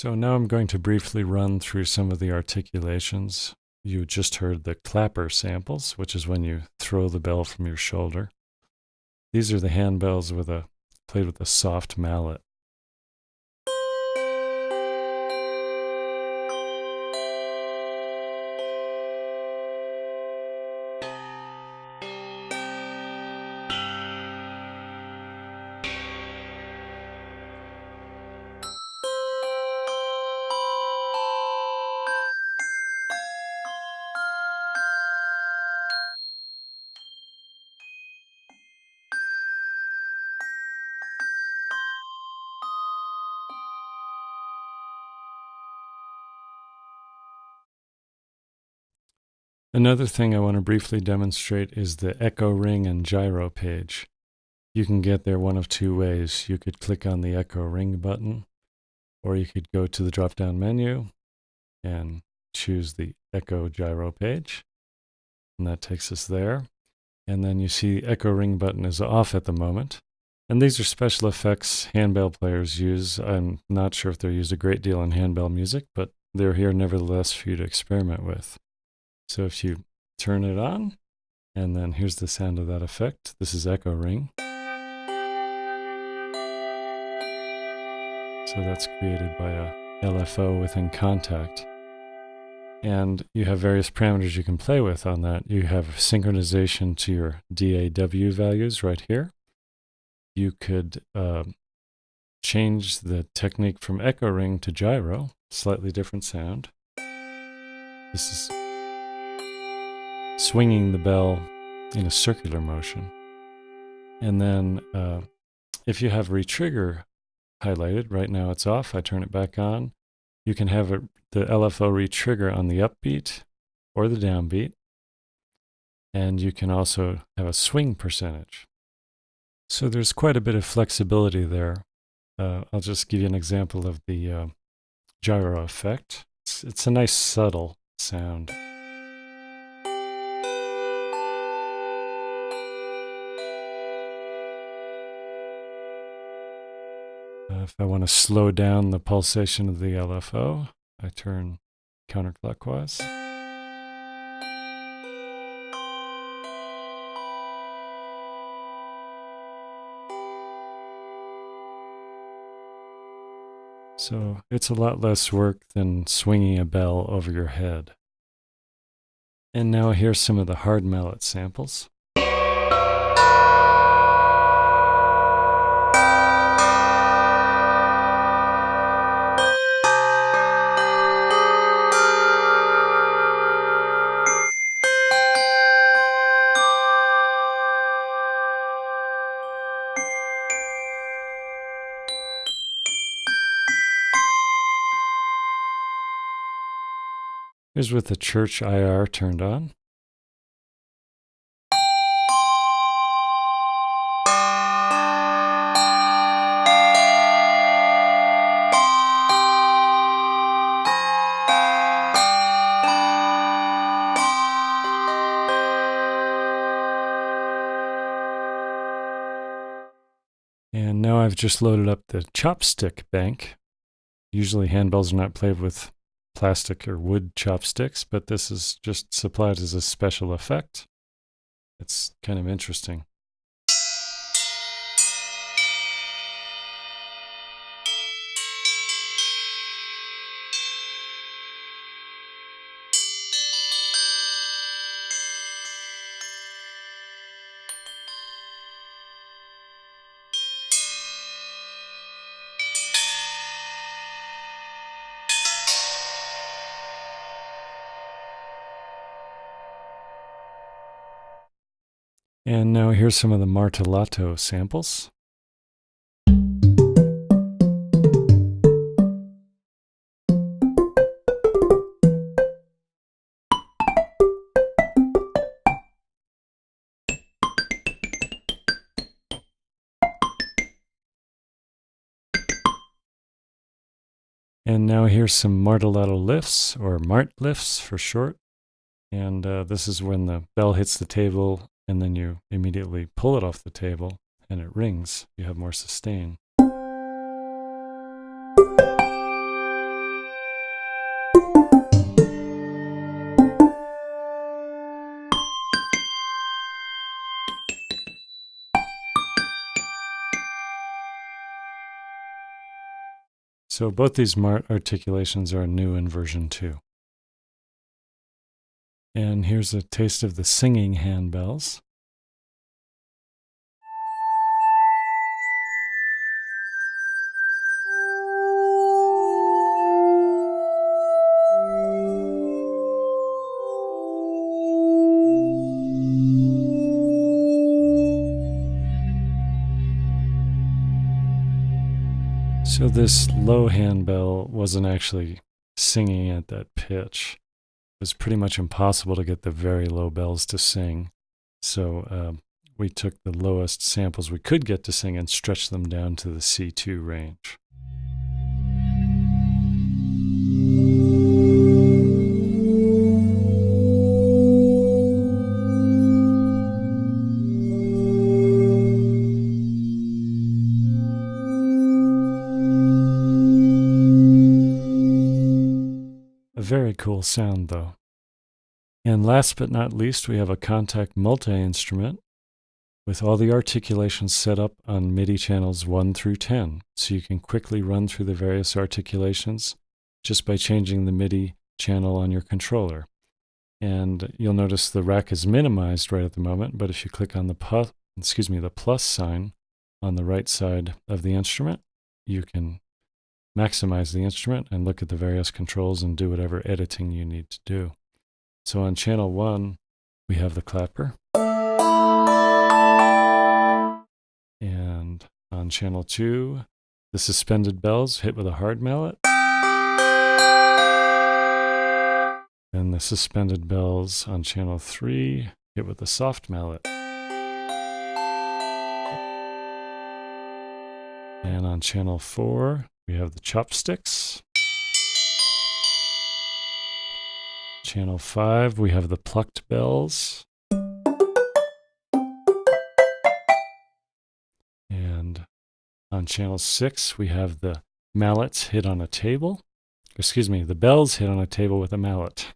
So now I'm going to briefly run through some of the articulations. You just heard the clapper samples, which is when you throw the bell from your shoulder. These are the handbells played with a soft mallet. Another thing I want to briefly demonstrate is the echo ring and gyro page. You can get there one of two ways. You could click on the echo ring button, or you could go to the drop-down menu and choose the echo gyro page, and that takes us there. And then you see the echo ring button is off at the moment. And these are special effects handbell players use. I'm not sure if they're used a great deal in handbell music, but they're here nevertheless for you to experiment with. So if you turn it on, and then here's the sound of that effect. This is echo ring. So that's created by a LFO within contact. And you have various parameters you can play with on that. You have synchronization to your DAW values right here. You could change the technique from echo ring to gyro, slightly different sound. This is swinging the bell in a circular motion. And then if you have retrigger highlighted, right now it's off, I turn it back on, you can have the LFO retrigger on the upbeat or the downbeat. And you can also have a swing percentage. So there's quite a bit of flexibility there. I'll just give you an example of the gyro effect. It's a nice subtle sound. If I want to slow down the pulsation of the LFO, I turn counterclockwise. So it's a lot less work than swinging a bell over your head. And now here's some of the hard mallet samples. Here's with the church IR turned on. And now I've just loaded up the chopstick bank. Usually handbells are not played with plastic or wood chopsticks, but this is just supplied as a special effect. It's kind of interesting. And now here's some of the martellato samples. And now here's some martellato lifts, or mart lifts for short. And this is when the bell hits the table and then you immediately pull it off the table and it rings. You have more sustain. So both these articulations are new in version 2. And here's a taste of the singing handbells. So this low handbell wasn't actually singing at that pitch. It was pretty much impossible to get the very low bells to sing. So we took the lowest samples we could get to sing and stretched them down to the C2 range. A very cool sound, though. And last but not least, we have a contact multi-instrument with all the articulations set up on MIDI channels 1 through 10. So you can quickly run through the various articulations just by changing the MIDI channel on your controller. And you'll notice the rack is minimized right at the moment, but if you click on the plus sign on the right side of the instrument, you can maximize the instrument and look at the various controls and do whatever editing you need to do. So on channel 1, we have the clapper. And on channel 2, the suspended bells hit with a hard mallet. And the suspended bells on channel 3 hit with a soft mallet. And on channel 4, we have the chopsticks. Channel 5, we have the plucked bells. And on channel 6, we have the mallets hit on a table. The bells hit on a table with a mallet.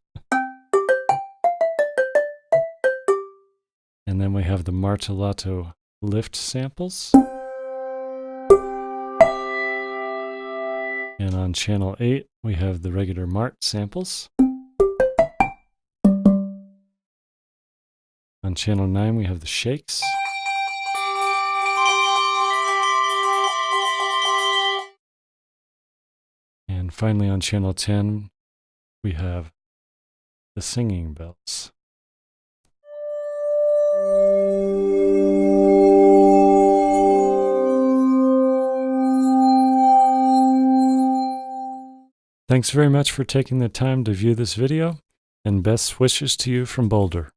And then we have the martellato lift samples. And on channel 8, we have the regular mart samples. On channel 9, we have the shakes. And finally on channel 10, we have the singing bells. Thanks very much for taking the time to view this video, and best wishes to you from Boulder.